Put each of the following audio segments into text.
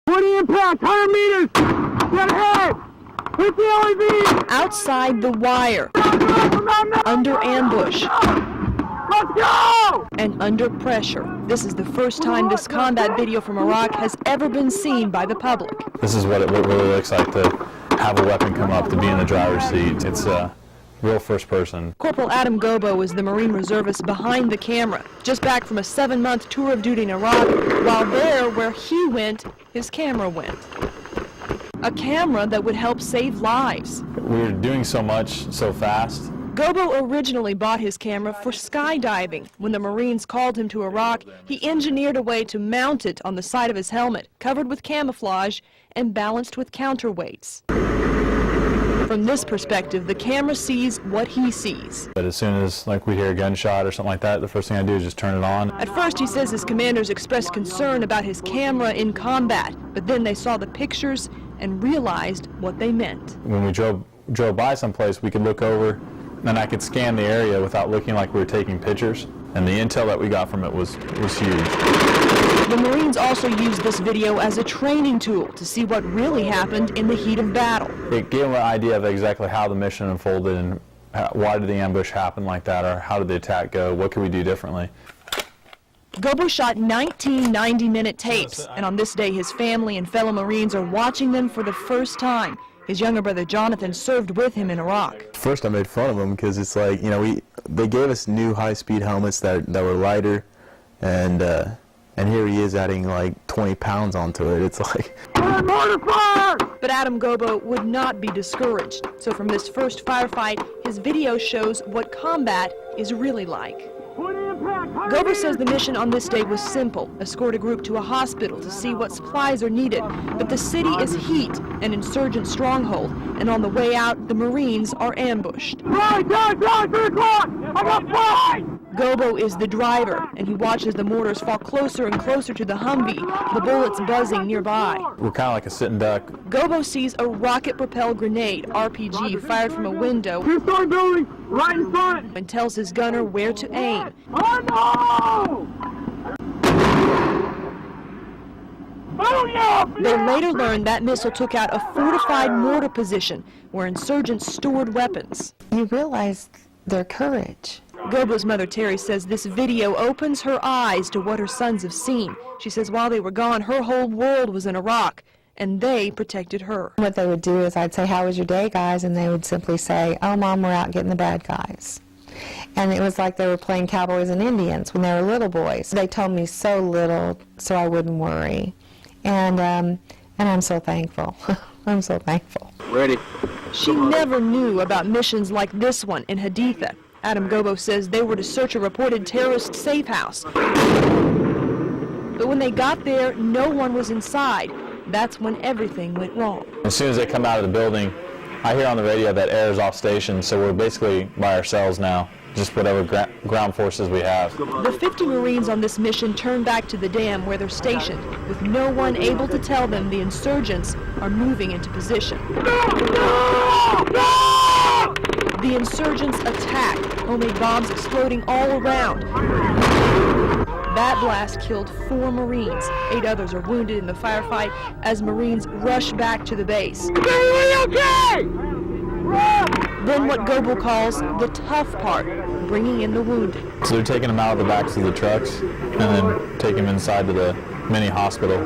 20 impact, 100 meters! Get ahead! Hit the LED! Outside the wire, under ambush, Let's go! and under pressure. This is the first time this combat video from Iraq has ever been seen by the public. This is what it really looks like to have a weapon come up, to be in the driver's seat. It's real first person. Corporal Adam Gobo is the Marine reservist behind the camera, just back from a 7-month tour of duty in Iraq. While there, where he went, his camera went. A camera that would help save lives. We were doing so much so fast. Gobo originally bought his camera for skydiving. When the Marines called him to Iraq, he engineered a way to mount it on the side of his helmet, covered with camouflage and balanced with counterweights. From this perspective, the camera sees what he sees. But as soon as we hear a gunshot or something like that, the first thing I do is just turn it on. At first, he says his commanders expressed concern about his camera in combat, but then they saw the pictures and realized what they meant. When we drove by someplace, we could look over and I could scan the area without looking like we were taking pictures. And the intel that we got from it was huge. The Marines also used this video as a training tool to see what really happened in the heat of battle. It gave them an idea of exactly how the mission unfolded and why did the ambush happen like that, or how did the attack go, what could we do differently. Gobo shot 19 90-minute tapes, and on this day his family and fellow Marines are watching them for the first time. His younger brother Jonathan served with him in Iraq. First I made fun of him because it's like, they gave us new high-speed helmets that were lighter, and here he is adding like 20 pounds onto it. It's like... But Adam Gobo would not be discouraged. So from this first firefight, his video shows what combat is really like. Gobo says the mission on this day was simple: escort a group to a hospital to see what supplies are needed. But the city is heat, an insurgent stronghold, and on the way out, the Marines are ambushed. Right, 3 o'clock! I got flight! Gobo is the driver, and he watches the mortars fall closer and closer to the Humvee, the bullets buzzing nearby. We're kind of like a sitting duck. Gobo sees a rocket-propelled grenade, RPG, fired from a window, Two-story building, right in front! and tells his gunner where to aim. Oh no! Oh no! They later learned that missile took out a fortified mortar position where insurgents stored weapons. You realize their courage. Gobo's mother, Terry, says this video opens her eyes to what her sons have seen. She says while they were gone, her whole world was in Iraq, and they protected her. What they would do is I'd say, "How was your day, guys?" And they would simply say, "Oh, Mom, we're out getting the bad guys." And it was like they were playing cowboys and Indians when they were little boys. They told me so little so I wouldn't worry. And I'm so thankful. I'm so thankful. Ready. She never knew about missions like this one in Haditha. Adam Gobo says they were to search a reported terrorist safe house. But when they got there, no one was inside. That's when everything went wrong. As soon as they come out of the building, I hear on the radio that air is off station, so we're basically by ourselves now, just whatever ground forces we have. The 50 Marines on this mission turn back to the dam where they're stationed, with no one able to tell them the insurgents are moving into position. The insurgents attack, homemade bombs exploding all around. That blast killed 4 Marines. 8 others are wounded in the firefight as Marines rush back to the base. Then what Gobo calls the tough part, bringing in the wounded. So they're taking them out of the backs of the trucks and then taking them inside to the mini hospital.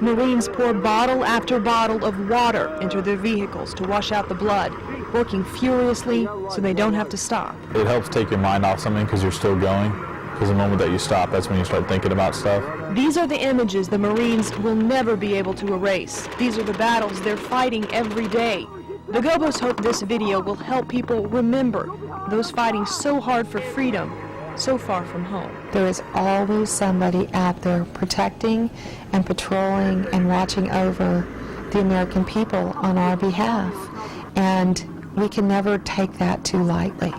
Marines pour bottle after bottle of water into their vehicles to wash out the blood, working furiously so they don't have to stop. It helps take your mind off something because you're still going. Because the moment that you stop, that's when you start thinking about stuff. These are the images the Marines will never be able to erase. These are the battles they're fighting every day. The Gobos hope this video will help people remember those fighting so hard for freedom, so far from home. There is always somebody out there protecting and patrolling and watching over the American people on our behalf. And we can never take that too lightly.